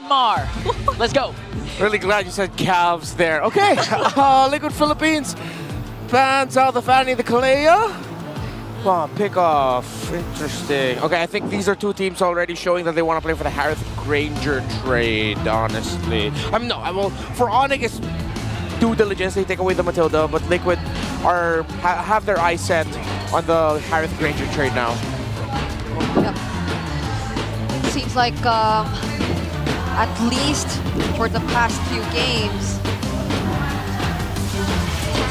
Mar. Let's go. Really glad you said calves there. Okay, Liquid Philippines bans out the Fanny, the Kalea. Wow, pick off. Interesting. Okay, I think these are two teams already showing that they want to play for the Harith Granger trade, honestly. For Onic, it's due diligence. They take away the Matilda, but Liquid have their eyes set on the Harith Granger trade now. Yep. Seems like at least for the past few games,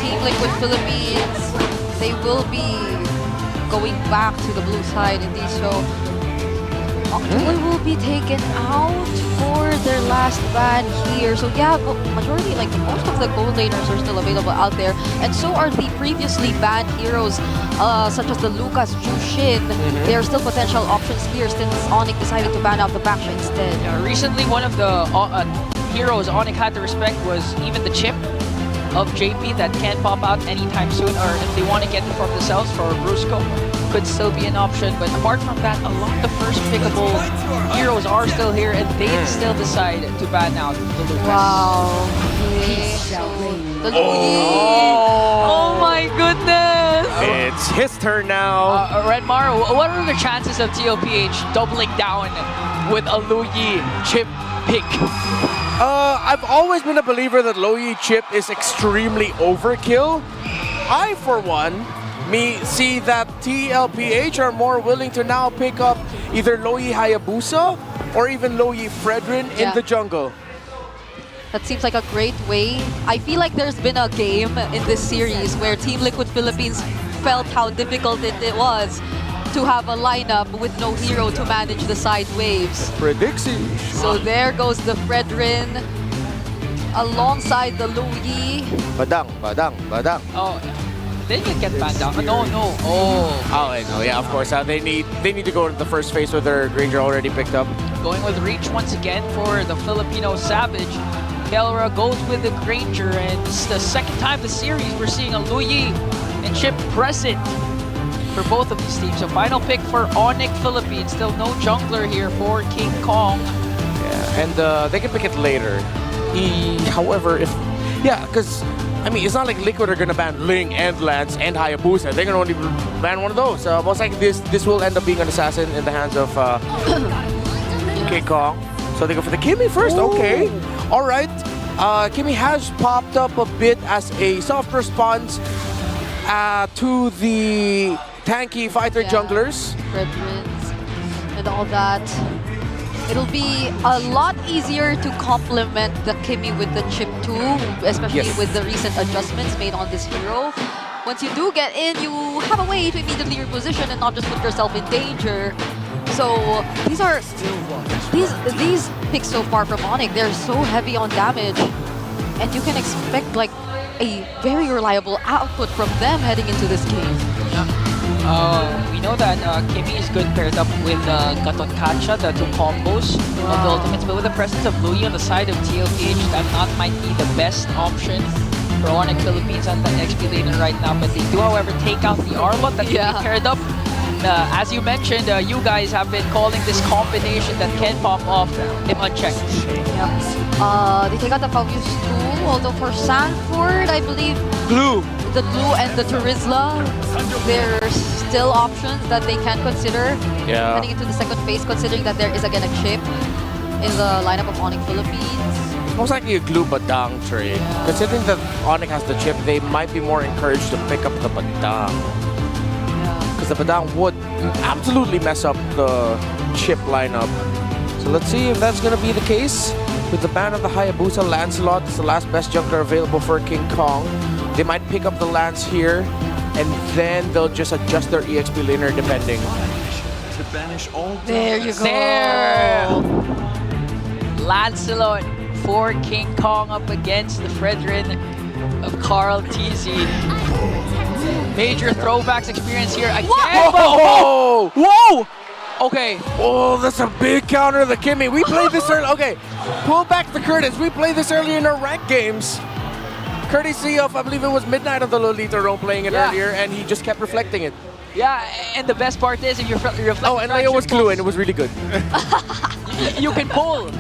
Team Liquid Philippines, they will be going back to the blue side indeed. So they will be taken out for their last ban here. So yeah, majority, like most of the gold laners are still available out there, and so are the previously banned heroes such as the Lucas Jushin. There are still potential options here since Onic decided to ban out the Baksha instead. Yeah, recently, one of the heroes Onic had to respect was even the chip of JP that can't pop out anytime soon, or if they want to get it for themselves for Brusco, could still be an option. But apart from that, a lot of the first pickable heroes are still here, and they still decide to ban out the Lucas. Wow. Okay. The Luigi. Oh my goodness. It's his turn now. Redmar, what are the chances of Tlph doubling down with a Luigi chip pick? I've always been a believer that Loyi chip is extremely overkill. I, for one, see that Tlph are more willing to now pick up either Loyi Hayabusa or even Loyi Fredrin in the jungle. That seems like a great way. I feel like there's been a game in this series where Team Liquid Philippines felt how difficult it was to have a lineup with no hero to manage the side waves. Predixie. So there goes the Fredrin alongside the Luigi. Badang, badang, badang. Oh, then you get banned down. No, no. Oh, I know. Yeah, of course. They need to go to the first phase with their Granger already picked up. Going with Reach once again for the Filipino Savage. Kelra goes with the Granger, and it's the second time this series we're seeing a Luigi and Chip present for both of these teams. So final pick for Onic Philippines. Still no jungler here for King Kong. Yeah, and they can pick it later. However, because I mean, it's not like Liquid are gonna ban Ling and Lance and Hayabusa. They're gonna only ban one of those. Most likely this will end up being an assassin in the hands of King Kong. So they go for the Kimmy first. Ooh. Okay, all right. Kimmy has popped up a bit as a soft response to the tanky fighter junglers. Fredrins and all that. It'll be a lot easier to complement the Kimmy with the chip too, especially with the recent adjustments made on this hero. Once you do get in, you have a way to immediately reposition and not just put yourself in danger. So these picks so far from Onic, they're so heavy on damage, and you can expect like a very reliable output from them heading into this game. We know that Kimmy is good paired up with Gaton Kacha, the two combos of the ultimates, but with the presence of Louie on the side of Tlph, that might be the best option for Onic Philippines on the XP laner right now. But they do, however, take out the Arbot that can be paired up. As you mentioned, you guys have been calling this combination that can pop off if unchecked. They take out the Fabius too, although for Sanford, I believe the Blue and the Turizla, there's still options that they can consider heading into the second phase, considering that there is again a chip in the lineup of Onic Philippines. Most likely a Glue Badang trade. Considering that Onic has the chip, they might be more encouraged to pick up the Badang. Because the Badang would absolutely mess up the chip lineup. So let's see if that's going to be the case. With the ban of the Hayabusa, Lancelot is the last best jungler available for King Kong. They might pick up the Lance here, and then they'll just adjust their EXP laner depending. There you go. There! Lancelot for King Kong up against the Fredrin of Carl TZ. Major throwbacks experience here again. Whoa! Whoa! Okay. Oh, that's a big counter to the Kimmy. We played this early. Okay, pull back the curtains. We played this earlier in our ranked games. Courtesy of, I believe it was Midnight of the Lolita role playing it earlier, and he just kept reflecting it. Yeah, and the best part is if you're reflecting. Oh, and Leo was Clue, and it was really good. You can pull.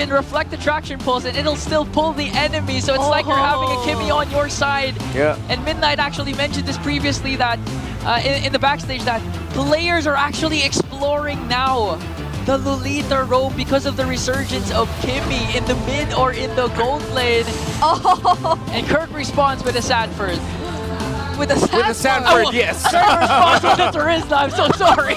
can reflect the traction pulse and it'll still pull the enemy. So it's like you're having a Kimmy on your side. Yeah. And Midnight actually mentioned this previously that in the backstage that players are actually exploring now the Lolita roam because of the resurgence of Kimmy in the mid or in the gold lane. And Kirk responds with a Sanford. With a Sanford. With a Sanford, yes. Kirk responds with a Turismo, I'm so sorry.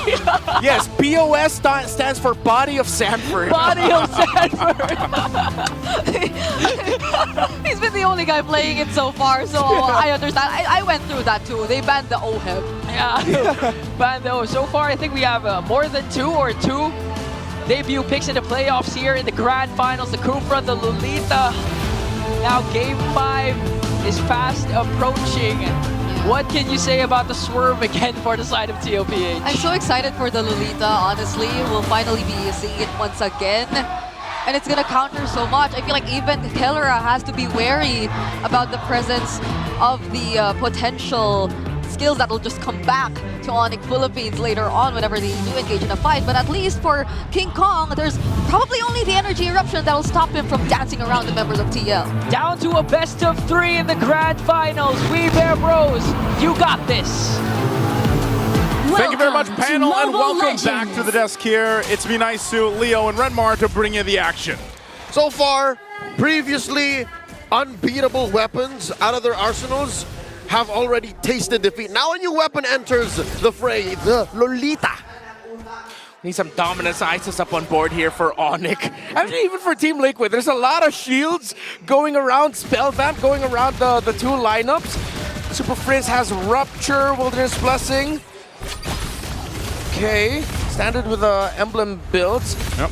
Yes, POS stands for Body of Sanford. Body of Sanford. He's been the only guy playing it so far, so I understand. I went through that too. They banned the OHEB. Yeah, but no, so far I think we have more than two debut picks in the playoffs here in the Grand Finals. The Kufra, the Lolita. Now Game 5 is fast approaching. What can you say about the swerve again for the side of Tlph? I'm so excited for the Lolita, honestly. We'll finally be seeing it once again. And it's gonna counter so much. I feel like even Kellera has to be wary about the presence of the potential skills that will just come back to Onic Philippines later on whenever they do engage in a fight. But at least for King Kong, there's probably only the energy eruption that will stop him from dancing around the members of TL. Down to a best of 3 in the Grand Finals. We Bear Bros, you got this. Thank you very much, panel, and welcome Legends. back to the desk here. It's me, Nice Suit, Leo, and Renmar to bring you the action. So far, previously unbeatable weapons out of their arsenals have already tasted defeat. Now a new weapon enters the fray, the Lolita. Need some dominance ISIS up on board here for Onic. Actually, even for Team Liquid, there's a lot of shields going around, Spell Vamp going around the two lineups. Super Prince has Rupture, Wilderness Blessing. Okay, standard with emblem builds. Yep.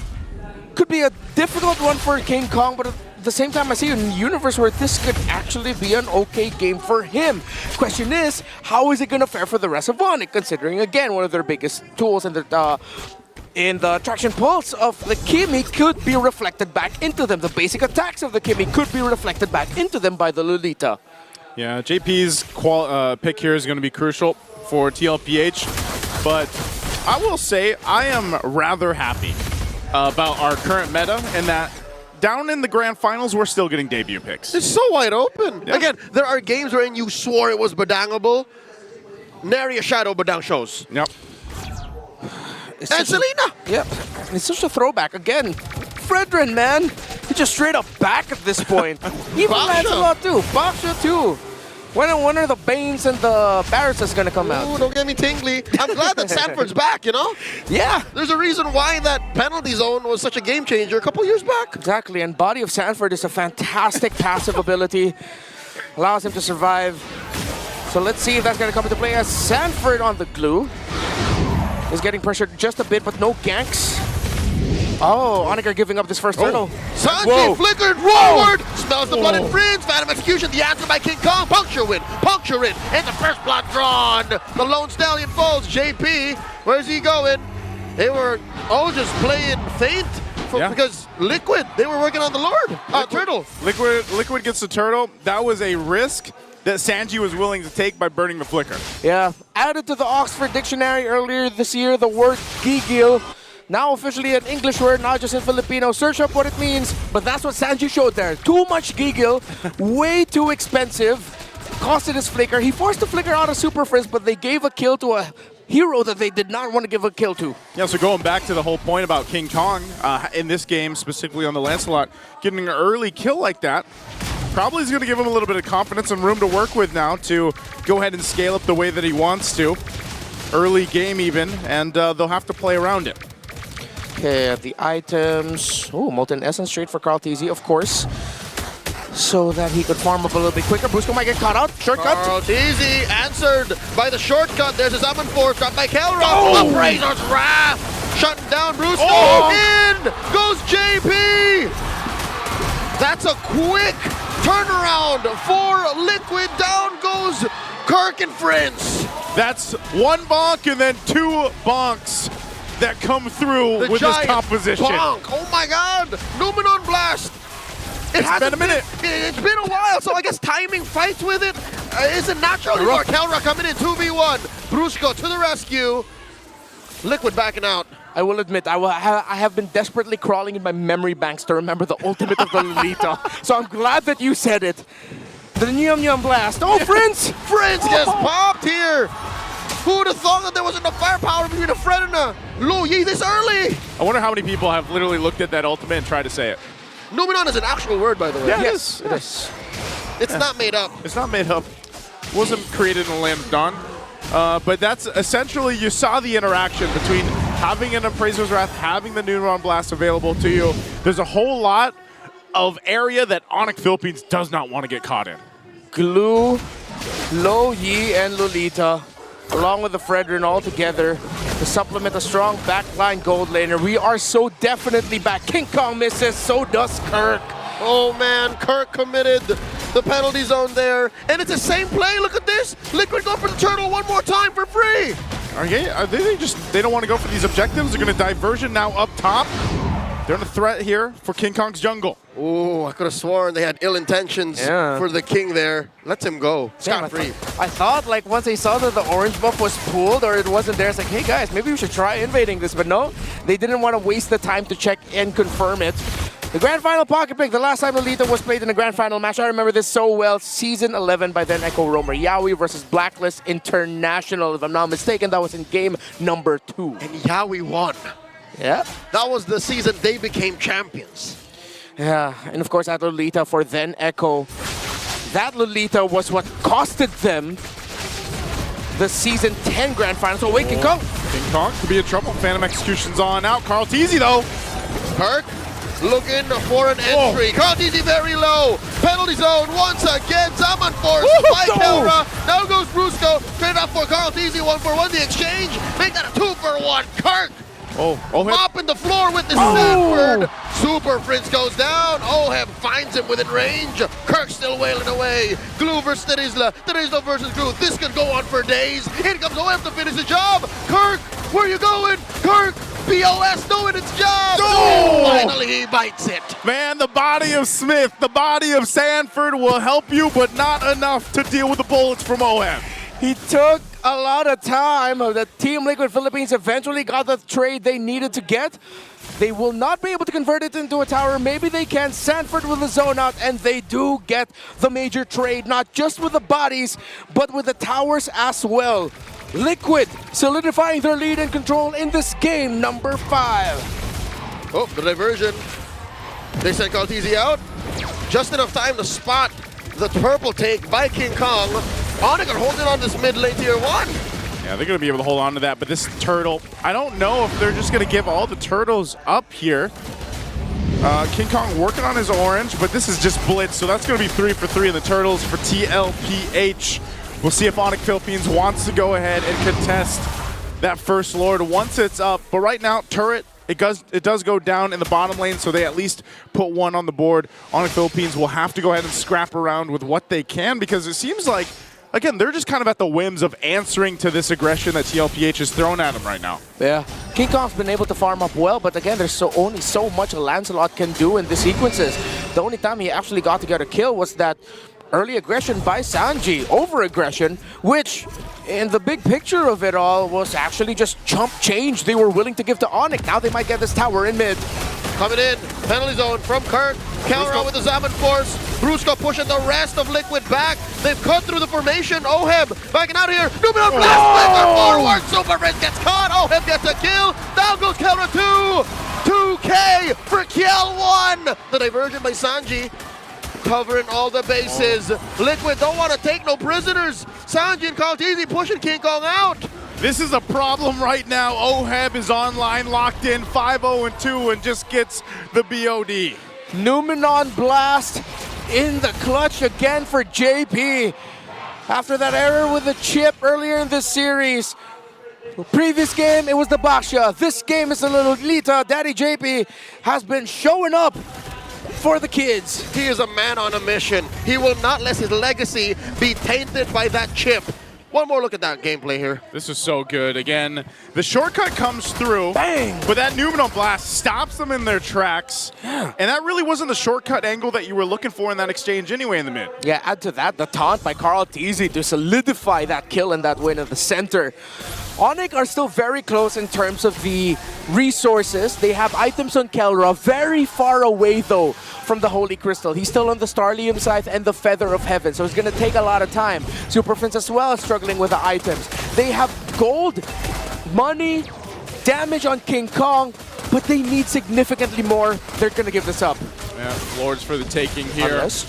Could be a difficult one for King Kong, but at the same time, I see a universe where this could actually be an okay game for him. Question is, how is it going to fare for the rest of Onic, considering, again, one of their biggest tools in the traction pulse of the Kimmy could be reflected back into them. The basic attacks of the Kimmy could be reflected back into them by the Lolita. Yeah, JP's pick here is going to be crucial for TLPH, but I will say I am rather happy about our current meta in that down in the Grand Finals, we're still getting debut picks. It's so wide open. Yeah. Again, there are games wherein you swore it was Badangable. Nary a shadow Badang shows. Yep. And Selena! Yep. It's such a throwback. Again, Fredrin, man. He's just straight up back at this point. Even Baksha. Lancelot too. Baksha too. When are the Banes and the Barristas gonna come Ooh, out? don't get me tingly. I'm glad that Sanford's back, you know? Yeah. There's a reason why that penalty zone was such a game changer a couple years back. Exactly, and Body of Sanford is a fantastic passive ability. Allows him to survive. So let's see if that's gonna come into play as Sanford on the glue. Is getting pressured just a bit, but no ganks. Oh, Onic are giving up this first turtle. Sanji Whoa. flickered forward, smells the blood and freeze, Phantom Execution, the answer by King Kong, puncture it, and the first blood drawn. The Lone Stallion falls, JP, where's he going? They were all just playing faint because Liquid, they were working on the Lord, Turtle. Liquid gets the turtle. That was a risk that Sanji was willing to take by burning the flicker. Yeah, added to the Oxford Dictionary earlier this year, the word gigil. Now officially an English word, not just in Filipino. Search up what it means, but that's what Sanji showed there. Too much gigil, way too expensive, costed his flicker. He forced the flicker out of Super Frizz, but they gave a kill to a hero that they did not want to give a kill to. Yeah, so going back to the whole point about King Kong, in this game, specifically on the Lancelot, getting an early kill like that, probably is going to give him a little bit of confidence and room to work with now to go ahead and scale up the way that he wants to. Early game even, and they'll have to play around it. Okay, the items. Oh, Molten Essence straight for Carl TZ, of course. So that he could farm up a little bit quicker. Brusco might get caught out. Shortcut. Carl Easy answered by the shortcut. There's a summon force dropped by Kelra. Oh! Appraiser's Wrath. Shutting down Brusco. Oh! In goes JP. That's a quick turnaround for Liquid. Down goes Kirk and Friends. That's one bonk and then two bonks that come through The with this giant composition. bonk. Oh my God. Numenon Blast. It hasn't been a minute. It's been a while, so I guess timing fights with it isn't natural anymore. Kelra coming in 2v1. Brusco to the rescue. Liquid backing out. I will admit, I have been desperately crawling in my memory banks to remember the ultimate of the Lolita. So I'm glad that you said it. The Nyum Nyum Blast. Oh, Friends! Friends gets popped here. Who would have thought that there wasn't enough firepower between a Fred and a Lu Yi this early? I wonder how many people have literally looked at that ultimate and tried to say it. Numenon is an actual word, by the way. Yeah, Yes, it is. It's not made up. It's not made up. Wasn't created in the land of Dawn. But that's essentially, you saw the interaction between having an Appraiser's Wrath, having the Numeron Blast available to you. There's a whole lot of area that Onic Philippines does not want to get caught in. Glue, Lo Yi, and Lolita, along with the Fredrin all together to supplement a strong backline gold laner. We are so definitely back. King Kong misses, so does Kirk. Oh man, Kirk committed the penalty zone there. And it's the same play, look at this. Liquid go for the turtle one more time for free. They don't want to go for these objectives. They're going to diversion now up top. They're in a threat here for King Kong's jungle. Oh, I could have sworn they had ill intentions for the king there. Let him go. Damn, Scot-free. I thought like once they saw that the orange buff was pulled or it wasn't there, it's like, hey guys, maybe we should try invading this. But no, they didn't want to waste the time to check and confirm it. The Grand Final Pocket Pick, the last time Lolita was played in a Grand Final match, I remember this so well. Season 11 by then Echo Roamer Yaoi versus Blacklist International. If I'm not mistaken, that was in game number 2. And Yaoi won. Yeah. That was the season they became champions. Yeah, and of course that Lolita for then Echo. That Lolita was what costed them the Season 10 Grand Final. So wait, King Kong. King Kong could be in trouble. Phantom Execution's on out. Carl Teasy though. Kirk looking for an entry. Carl Teasy very low. Penalty zone once again. Zaman forced by Kelra. Now goes Brusco. Straight up for Carl Teasy. 1-for-1 the exchange. Make that a 2-for-1. Kirk mopping the floor with the Sanford. Super Prince goes down. Oheb finds him within range. Kirk still wailing away. Glue versus Terizla. Terizla versus Glue. This could go on for days. Here comes Oheb to finish the job. Kirk, where you going? Kirk, BOS doing its job. No! Finally he bites it. Man, the body of Smith, the body of Sanford will help you, but not enough to deal with the bullets from Oheb. He took a lot of time. The Team Liquid Philippines eventually got the trade they needed to get. They will not be able to convert it into a tower. Maybe they can. Sanford with the zone out, and they do get the major trade, not just with the bodies, but with the towers as well. Liquid solidifying their lead and control in this game number 5. Oh, the diversion. They sent Kaltizi out. Just enough time to spot the purple take by King Kong. Onic are holding on this mid lane tier 1. Yeah, they're going to be able to hold on to that, but this turtle, I don't know if they're just going to give all the turtles up here. King Kong working on his orange, but this is just blitz, so that's going to be 3 for 3 in the turtles for TLPH. We'll see if Onic Philippines wants to go ahead and contest that first Lord once it's up. But right now, turret, it does go down in the bottom lane, so they at least put 1 on the board. Onic Philippines will have to go ahead and scrap around with what they can, because it seems like, again, they're just kind of at the whims of answering to this aggression that TLPH has thrown at them right now. Yeah, King Kong's been able to farm up well, but again, there's only so much Lancelot can do in the sequences. The only time he actually got to get a kill was that early aggression by Sanji, over-aggression, which in the big picture of it all was actually just chump change they were willing to give to Onic. Now they might get this tower in mid. Coming in, penalty zone from Kirk. Counter out with the Zaman Force. Brusco pushing the rest of Liquid back. They've cut through the formation. Oheb backing out here. Numenon blast forward. Super Red gets caught. Oheb gets a kill. Down goes Kelra 2. 2K for Kiel 1. The diversion by Sanji. Covering all the bases. Liquid don't want to take no prisoners. Sanji and Kaltizi pushing King Kong out. This is a problem right now. Oheb is online, locked in, 5-0-2, and just gets the BOD. Numenon Blast in the clutch again for JP. After that error with the chip earlier in this series. Previous game, it was the Basha. This game is the Lolita. Daddy JP has been showing up for the kids. He is a man on a mission. He will not let his legacy be tainted by that chip. One more look at that gameplay here. This is so good. Again, the shortcut comes through. Bang! But that Numenon Blast stops them in their tracks. Yeah. And that really wasn't the shortcut angle that you were looking for in that exchange anyway in the mid. Yeah, add to that the taunt by Carl Teasy to solidify that kill and that win in the center. Onic are still very close in terms of the resources. They have items on Kelra, very far away though from the Holy Crystal. He's still on the Starlium side and the Feather of Heaven, so it's gonna take a lot of time. Super Prince as well struggling with the items. They have gold, money, damage on King Kong, but they need significantly more. They're gonna give this up. Yeah, Lords for the taking here. Unless...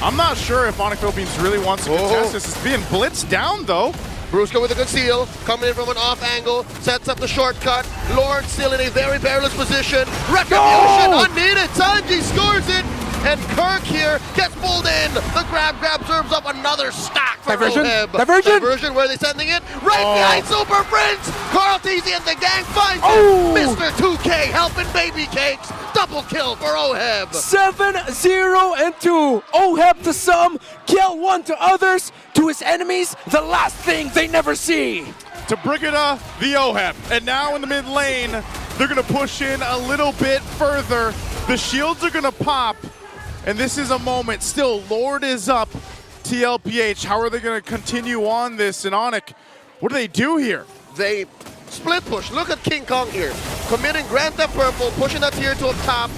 I'm not sure if Onic Philippines really wants to contest this. It's being blitzed down though. Brusco with a good seal, coming in from an off angle, sets up the shortcut. Lord still in a very perilous position. Retribution unneeded. Sanji scores it, and Kirk here gets pulled in. The grab serves up another stack for Diversion. Oheb. Diversion. Where are they sending it? Right behind Super Prince. Carl TZ and the gang finds him. Mr. 2K helping baby cakes. Double kill for Oheb. 7-0-2. Oheb to some, kill one to others. To his enemies, the last thing they never see. To Brigida, the Oheb. And now in the mid lane, they're going to push in a little bit further. The shields are going to pop. And this is a moment. Still, Lord is up. Tlph, how are they going to continue on this? And Onic, what do they do here? They split push. Look at King Kong here. Committing Gran Purple, pushing that tier to a top.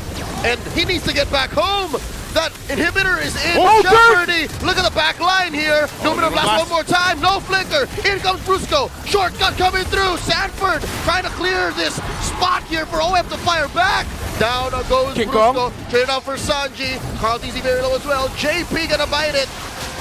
And he needs to get back home. That inhibitor is in jeopardy. Look at the back line here. Numinum Blast one more time. No flicker. In comes Brusco. Shortcut coming through. Sanford trying to clear this spot here for Oheb to fire back. Down goes Brusco. Trade out for Sanji. Carl TZ very low as well. JP gonna bite it.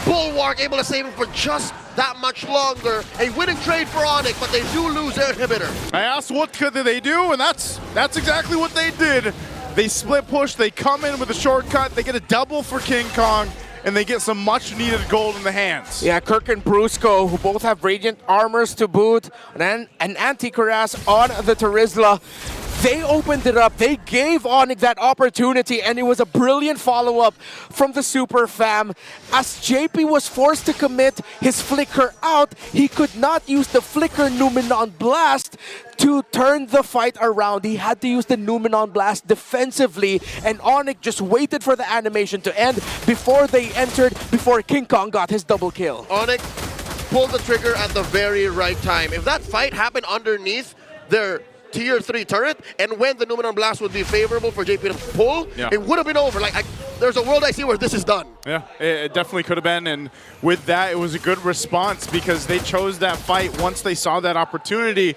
Bulwark able to save him for just that much longer. A winning trade for Onic, but they do lose their inhibitor. I asked what could they do, and that's exactly what they did. They split push, they come in with a shortcut, they get a double for King Kong, and they get some much needed gold in the hands. Yeah, Kirk and Brusco, who both have Radiant Armors to boot, and an anti-cuirass on the Terizla. They opened it up, they gave Onic that opportunity, and it was a brilliant follow-up from the Super Fam. As JP was forced to commit his Flicker out, he could not use the Flicker Numenon Blast to turn the fight around. He had to use the Numenon Blast defensively, and Onic just waited for the animation to end before they entered, before King Kong got his double kill. Onic pulled the trigger at the very right time. If that fight happened underneath their tier 3 turret, and when the Numenon Blast would be favorable for JP to pull, it would have been over. Like, there's a world I see where this is done. Yeah, it definitely could have been, and with that, it was a good response because they chose that fight once they saw that opportunity.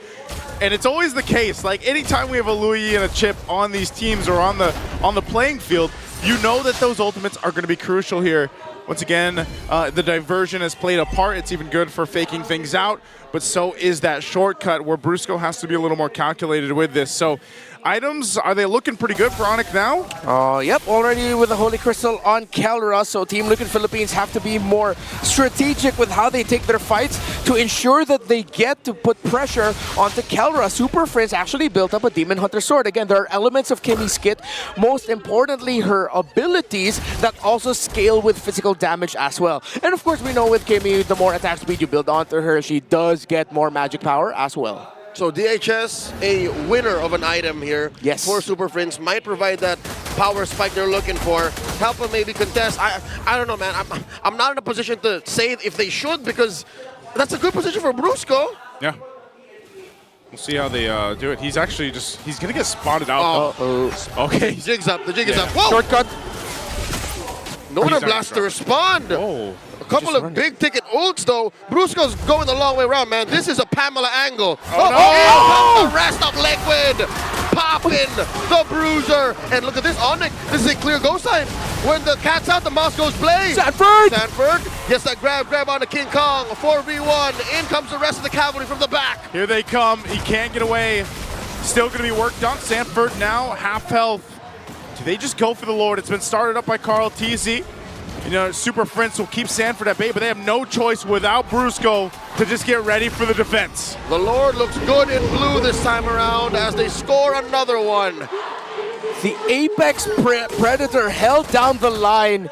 And it's always the case, like anytime we have a Louis and a Chip on these teams or on the playing field, you know that those ultimates are going to be crucial here. Once again, the diversion has played a part. It's even good for faking things out, but so is that shortcut where Brusco has to be a little more calculated with this. So items, are they looking pretty good for Onic now? Yep, already with the Holy Crystal on Kelra, so Team Liquid Philippines have to be more strategic with how they take their fights to ensure that they get to put pressure onto Kelra. Super Friends actually built up a Demon Hunter sword. Again, there are elements of Kimmy's kit, most importantly her abilities that also scale with physical damage as well. And of course, we know with Kimmy, the more attack speed you build onto her, she does get more magic power as well. So DHS, a winner of an item here for Super Friends, might provide that power spike they're looking for. Help them maybe contest. I don't know, man. I'm not in a position to say if they should, because that's a good position for Brusco. Yeah. We'll see how they do it. He's actually he's going to get spotted out. Okay. Jig's up. The jig is up. Whoa! Shortcut. No one blast to respond. A couple of big ticket ults though. Brusco's going the long way around, man. This is a Pamela angle. The rest of Liquid. Popping the bruiser. And look at this, Onic. This is a clear go sign. When the cat's out, the mouse goes blaze. Sanford gets that grab on the King Kong. 4v1. In comes the rest of the cavalry from the back. Here they come. He can't get away. Still going to be worked on. Sanford now half health. Do they just go for the Lord? It's been started up by Carl TZ. You know, Super Friends will keep Sanford at bay, but they have no choice without Brusco to just get ready for the defense. The Lord looks good in blue this time around as they score another one. The Apex Predator held down the line.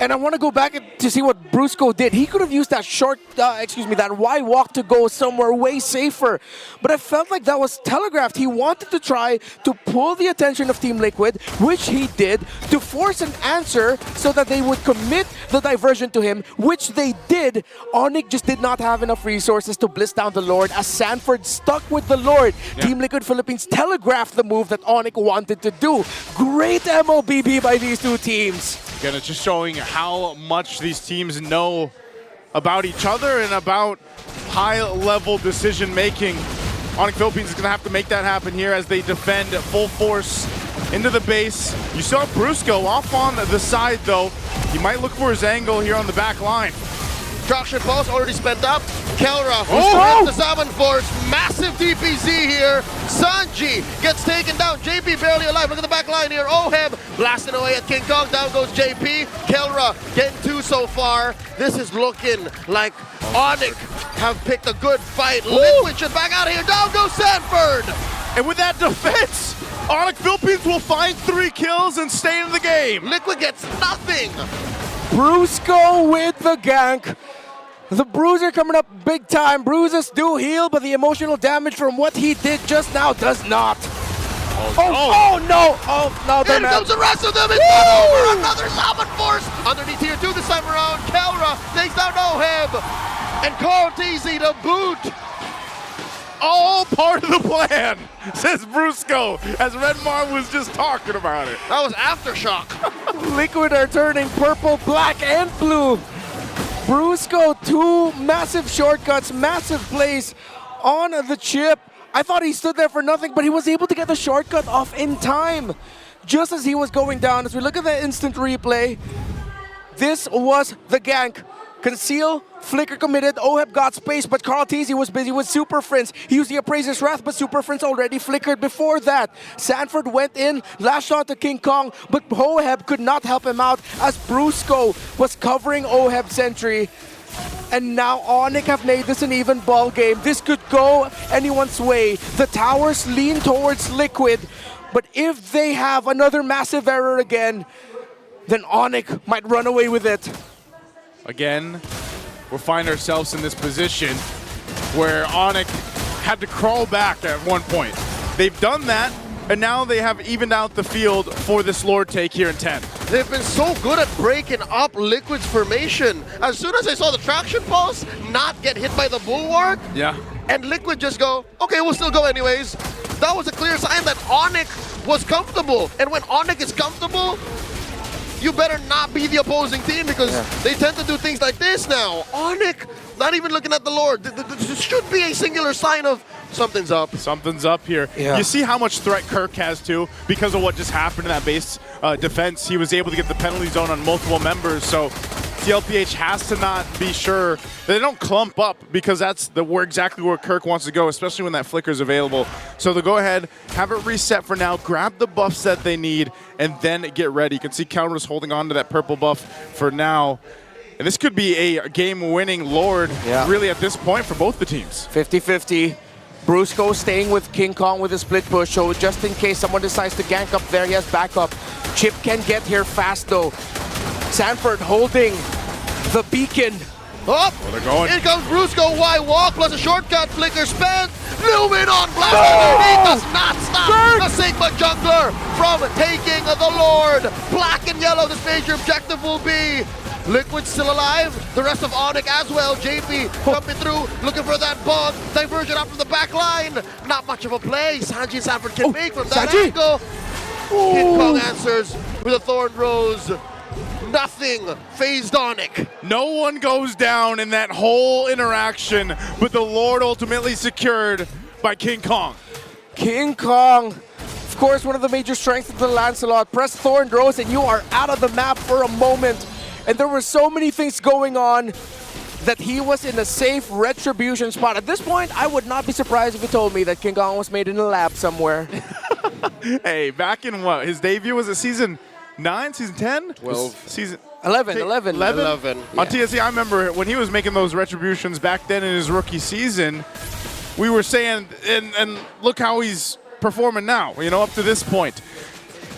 And I want to go back to see what Brusco did. He could have used that that Y walk to go somewhere way safer. But I felt like that was telegraphed. He wanted to try to pull the attention of Team Liquid, which he did, to force an answer so that they would commit the diversion to him, which they did. Onic just did not have enough resources to bliss down the Lord as Sanford stuck with the Lord. Yeah. Team Liquid Philippines telegraphed the move that Onic wanted to do. Great MLBB by these two teams. Again, it's just showing how much these teams know about each other and about high-level decision-making. Onic Philippines is going to have to make that happen here as they defend at full force into the base. You saw Brusco off on the side, though. He might look for his angle here on the back line. Traction pulse already spent up. Kelra with the Salmon Force. Massive DPZ here. Sanji gets taken down. JP barely alive. Look at the back line here. Oheb blasting away at King Kong. Down goes JP. Kelra getting 2 so far. This is looking like Onic have picked a good fight. Liquid should back out of here. Down goes Sanford. And with that defense, Onic Philippines will find 3 kills and stay in the game. Liquid gets nothing. Brusco with the gank. The bruiser coming up big time. Bruises do heal, but the emotional damage from what he did just now does not. Oh no, Here comes the rest of them. It's not over. Another Salmon Force underneath here 2 this time around. Kelra takes down Oheb and Carl Teasy to boot. All part of the plan, says Brusco, as Redmar was just talking about it. That was Aftershock. Liquid are turning purple, black, and blue. Brusco, 2 massive shortcuts, massive plays on the chip. I thought he stood there for nothing, but he was able to get the shortcut off in time, just as he was going down. As we look at the instant replay, this was the gank. Conceal, flicker committed, Oheb got space, but Carl Teasy was busy with Super Friends. He used the Appraiser's Wrath, but Super Friends already flickered before that. Sanford went in, last shot to King Kong, but Oheb could not help him out as Brusco was covering Oheb's sentry. And now Onic have made this an even ball game. This could go anyone's way. The towers lean towards Liquid, but if they have another massive error again, then Onic might run away with it. Again, we'll find ourselves in this position where Onic had to crawl back at one point. They've done that, and now they have evened out the field for this Lord take here in 10. They've been so good at breaking up Liquid's formation. As soon as I saw the traction pulse not get hit by the bulwark, and Liquid just go, okay, we'll still go anyways. That was a clear sign that Onic was comfortable. And when Onic is comfortable, you better not be the opposing team because they tend to do things like this now. Onic, not even looking at the Lord. This should be a singular sign of something's up. Something's up here. You see how much threat Kirk has too because of what just happened in that base defense. He was able to get the penalty zone on multiple members, so Tlph has to not be sure that they don't clump up because that's exactly where Kirk wants to go, especially when that flicker is available. So they'll go ahead, have it reset for now, grab the buffs that they need, and then get ready. You can see Counter's holding on to that purple buff for now. And this could be a game-winning Lord really at this point for both the teams. 50-50. Brusco staying with King Kong with a split push, so just in case someone decides to gank up there, he has backup. Chip can get here fast though. Sanford holding the beacon. Oh, they're going. In comes Brusco, Y walk plus a shortcut flicker spent. Lumen on blast underneath does not stop the Sigma jungler from taking the Lord. Black and yellow, this major objective will be. Liquid still alive, the rest of Onic as well. JP coming through, looking for that bug. Diversion up from the back line. Not much of a play. Sanji and Sanford can make from that angle. King Kong answers with a Thorn Rose. Nothing phased Onic. No one goes down in that whole interaction, but the Lord ultimately secured by King Kong. King Kong, of course, one of the major strengths of the Lancelot. Press Thorn Rose and you are out of the map for a moment. And there were so many things going on that he was in a safe retribution spot. At this point, I would not be surprised if you told me that King Kong was made in a lab somewhere. Hey, back in what? His debut was it season 9, season 10? 12. Season 11. On TSC, I remember when he was making those retributions back then in his rookie season, we were saying, and look how he's performing now, you know, up to this point.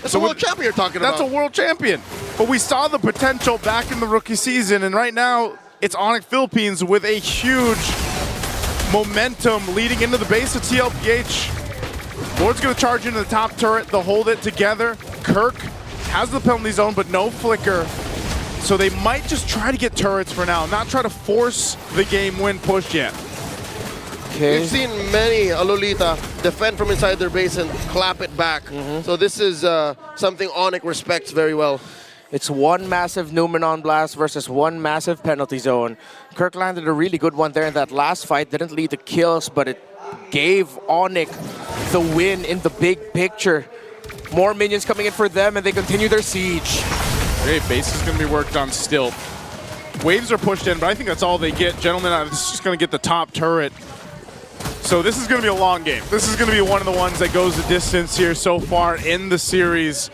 That's a world champion you're talking about. That's a world champion. But we saw the potential back in the rookie season, and right now it's Onic Philippines with a huge momentum leading into the base of TLPH. Lord's going to charge into the top turret. They'll hold it together. Kirk has the penalty zone, but no flicker. So they might just try to get turrets for now, not try to force the game win push yet. Okay. We've seen many Lolita defend from inside their base and clap it back. So this is something Onic respects very well. It's one massive Numenon blast versus one massive penalty zone. Kirk landed a really good one there in that last fight. Didn't lead to kills, but it gave Onic the win in the big picture. More minions coming in for them, and they continue their siege. Okay, base is going to be worked on still. Waves are pushed in, but I think that's all they get. Gentlemen, this is just going to get the top turret. So this is going to be a long game. This is going to be one of the ones that goes the distance here so far in the series.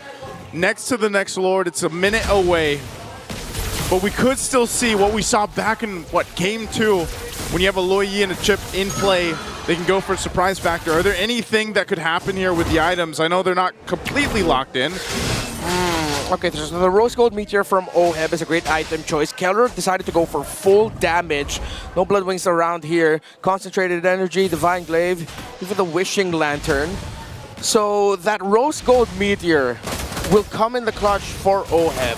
Next to the next Lord, it's a minute away. But we could still see what we saw back in, game 2, when you have a Luoyi and a Chip in play. They can go for a surprise factor. Are there anything that could happen here with the items? I know they're not completely locked in. Okay, so the Rose Gold Meteor from Oheb is a great item choice. Keller decided to go for full damage. No Blood Wings around here. Concentrated Energy, Divine Glaive, even the Wishing Lantern. So that Rose Gold Meteor will come in the clutch for Oheb.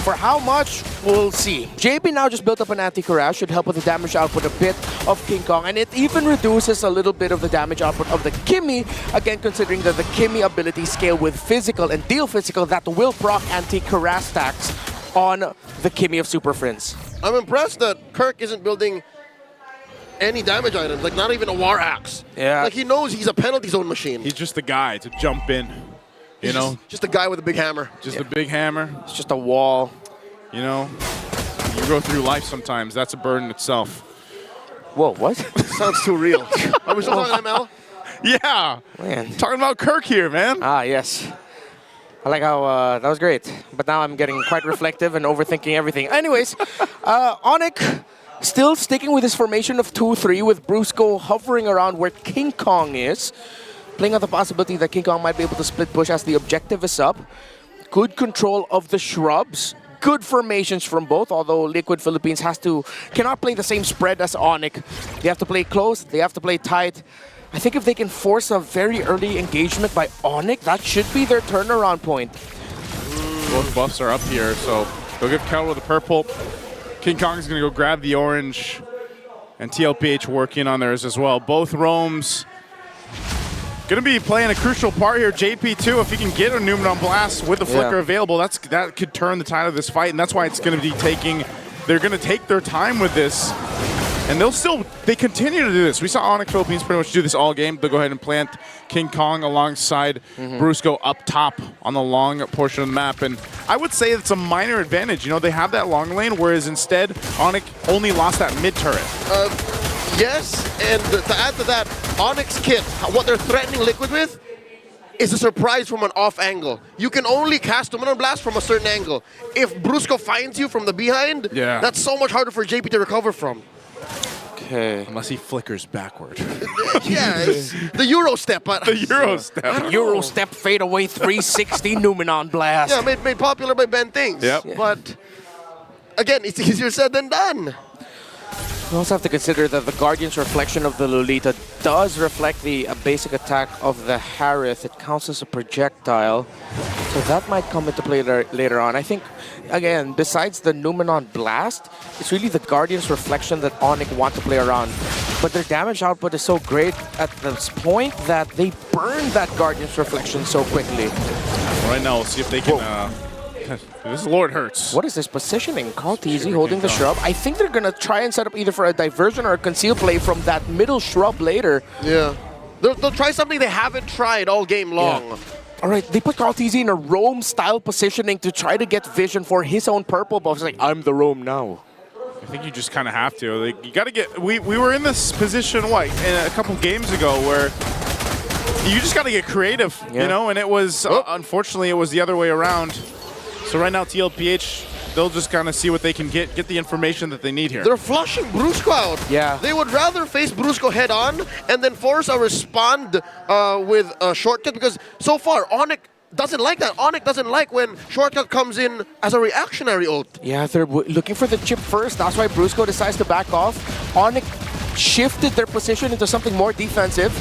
For how much, we'll see. JP now just built up an anti-Karash, should help with the damage output a bit of King Kong, and it even reduces a little bit of the damage output of the Kimmy, again considering that the Kimmy ability scale with physical and deal physical that will proc anti-Karash stacks on the Kimmy of Super Friends. I'm impressed that Kirk isn't building any damage items, like not even a War Axe. Yeah. Like he knows he's a penalty zone machine. He's just the guy to jump in. You know, just a guy with a big hammer. just a big hammer. It's just a wall. You know, you go through life sometimes. That's a burden itself. Whoa, what? Sounds too real. Are we still talking ML? Yeah. Man. Talking about Kirk here, man. Ah, yes. I like how that was great. But now I'm getting quite reflective and overthinking everything. Anyways, Onic still sticking with his formation of 2-3 with Brusco hovering around where King Kong is. Playing on the possibility that King Kong might be able to split push as the objective is up. Good control of the shrubs. Good formations from both, although Liquid Philippines cannot play the same spread as Onic. They have to play close, they have to play tight. I think if they can force a very early engagement by Onic, that should be their turnaround point. Both buffs are up here, so they'll give Kel with the purple. King Kong is going to go grab the orange, and TLPH working on theirs as well. Both roams going to be playing a crucial part here. JP too, if he can get a Numenon Blast with the flicker available, that could turn the tide of this fight, and that's why it's going to be they're going to take their time with this. And they continue to do this. We saw Onic Philippines pretty much do this all game. They'll go ahead and plant King Kong alongside Brusco up top on the long portion of the map. And I would say it's a minor advantage. You know, they have that long lane, whereas instead, Onic only lost that mid turret. Yes, and to add to that, Onic's kit, what they're threatening Liquid with, is a surprise from an off angle. You can only cast Numenon Blast from a certain angle. If Brusco finds you from the behind, that's so much harder for JP to recover from. Okay. Unless he flickers backward. Yeah, it's the Euro step. The Euro step. Euro step fade away 360 Numenon Blast. Yeah, made popular by Ben Things. Yep. But again, it's easier said than done. You also have to consider that the Guardian's reflection of the Lolita does reflect the basic attack of the Harith. It counts as a projectile, so that might come into play later on. I think, again, besides the Numenon Blast, it's really the Guardian's reflection that Onic want to play around. But their damage output is so great at this point that they burn that Guardian's reflection so quickly. Right now, we'll see if they can... this Lord hurts. What is this positioning? Tlph holding the shrub. I think they're going to try and set up either for a diversion or a conceal play from that middle shrub later. Yeah. They'll try something they haven't tried all game long. Yeah. All right, they put Tlph in a roam-style positioning to try to get vision for his own purple buff. It's like, I'm the roam now. I think you just kind of have to. You got to get... We were in this position, in a couple games ago where you just got to get creative, you know? And it was, unfortunately, it was the other way around. So right now, TLPH, they'll just kind of see what they can get the information that they need here. They're flushing Brusco out. Yeah. They would rather face Brusco head on and then force a respond with a shortcut, because so far, Onic, doesn't like that. Onic doesn't like when Shortcut comes in as a reactionary ult. Yeah, they're looking for the chip first. That's why Brusco decides to back off. Onic shifted their position into something more defensive,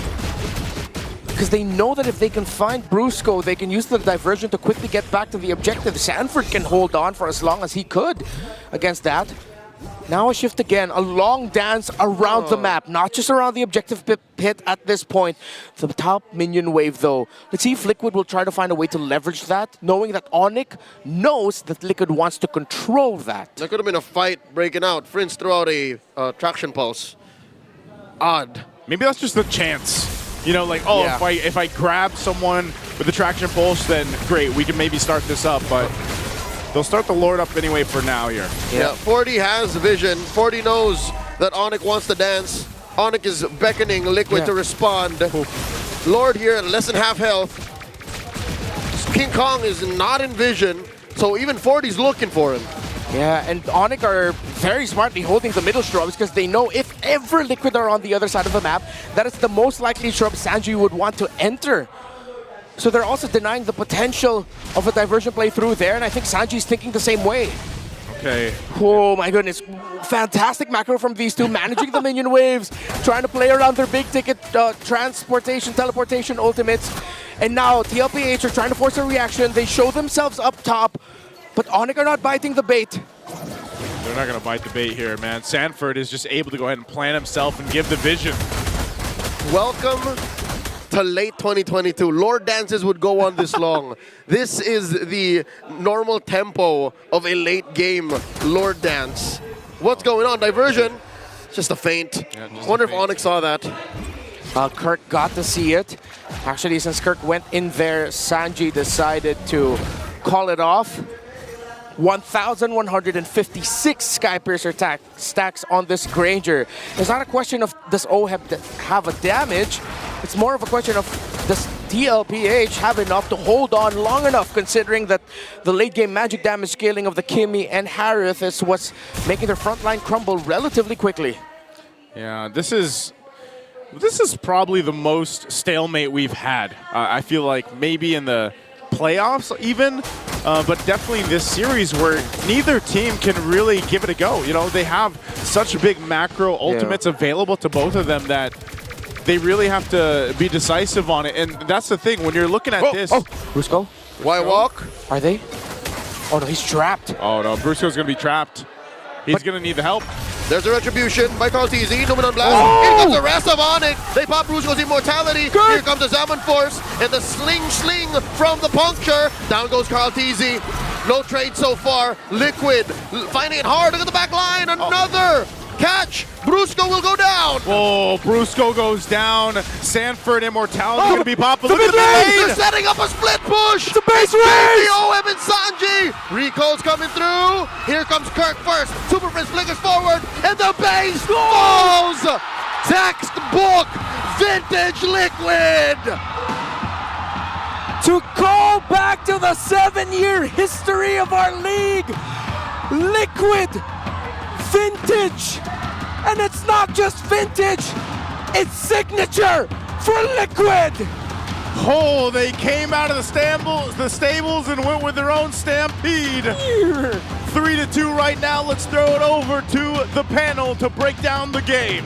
because they know that if they can find Brusco, they can use the diversion to quickly get back to the objective. Sanford can hold on for as long as he could against that. Now a shift again, a long dance around the map, not just around the objective pit at this point. The top minion wave though. Let's see if Liquid will try to find a way to leverage that, knowing that Onic knows that Liquid wants to control that. There could have been a fight breaking out. Prince threw out a traction pulse. Odd. Maybe that's just the chance. You know, like, oh, Yeah. if I grab someone with the traction pulse, then great, we can maybe start this up, but they'll start the Lord up anyway for now here. Yeah, 40 has vision. 40 knows that Onic wants to dance. Onic is beckoning Liquid to respond. Lord here at less than half health. King Kong is not in vision, so even 40's looking for him. Yeah, and Onic are very smartly holding the middle shrubs because they know if ever Liquid are on the other side of the map, that is the most likely shrub Sanji would want to enter. So they're also denying the potential of a diversion play through there, and I think Sanji's thinking the same way. Okay. Oh my goodness, fantastic macro from these two, managing the minion waves, trying to play around their big ticket transportation, teleportation ultimates. And now Tlph are trying to force a reaction. They show themselves up top, but Onic are not biting the bait. They're not going to bite the bait here, man. Sanford is just able to go ahead and plant himself and give the vision. Welcome to late 2022. Lord dances would go on this long. This is the normal tempo of a late game Lord dance. What's going on? Diversion. Just a feint. Yeah, just Wonder a if feint. Onic saw that. Kirk got to see it. Actually, since Kirk went in there, Sanji decided to call it off. 1,156 Skypiercer stacks on this Granger. It's not a question of does O have a damage, it's more of a question of does Tlph have enough to hold on long enough, considering that the late game magic damage scaling of the Kimmy and Harith is what's making their front line crumble relatively quickly. Yeah, this is probably the most stalemate we've had. I feel like maybe in the playoffs even, but definitely this series where neither team can really give it a go. You know, they have such big macro ultimates available to both of them that they really have to be decisive on it. And that's the thing, when you're looking at this. Oh, Brusco? Why walk? Are they? Oh no, he's trapped. Oh no, Brusco's going to be trapped. He's going to need the help. There's a retribution by Tlph. Numen Blast. Oh! Here comes the rest of Onic. They pop Brusco's immortality. Good. Here comes the Zaman Force and the sling from the puncture. Down goes Tlph. No trade so far. Liquid finding it hard. Look at the back line. Another catch. Brusco will go down. Oh, Brusco goes down. Sanford immortality going to be popping. Look at the They're mid lane. setting up a split push. It's a base race! OM and Sanji. Rico's coming through. Here comes Kirk first. Super Prince flickers forward. And the base falls. Textbook vintage Liquid. To go back to the 7-year history of our league, Liquid vintage. And it's not just vintage, it's signature for Liquid. Oh, they came out of the stables and went with their own stampede. 3-2 right now. Let's throw it over to the panel to break down the game.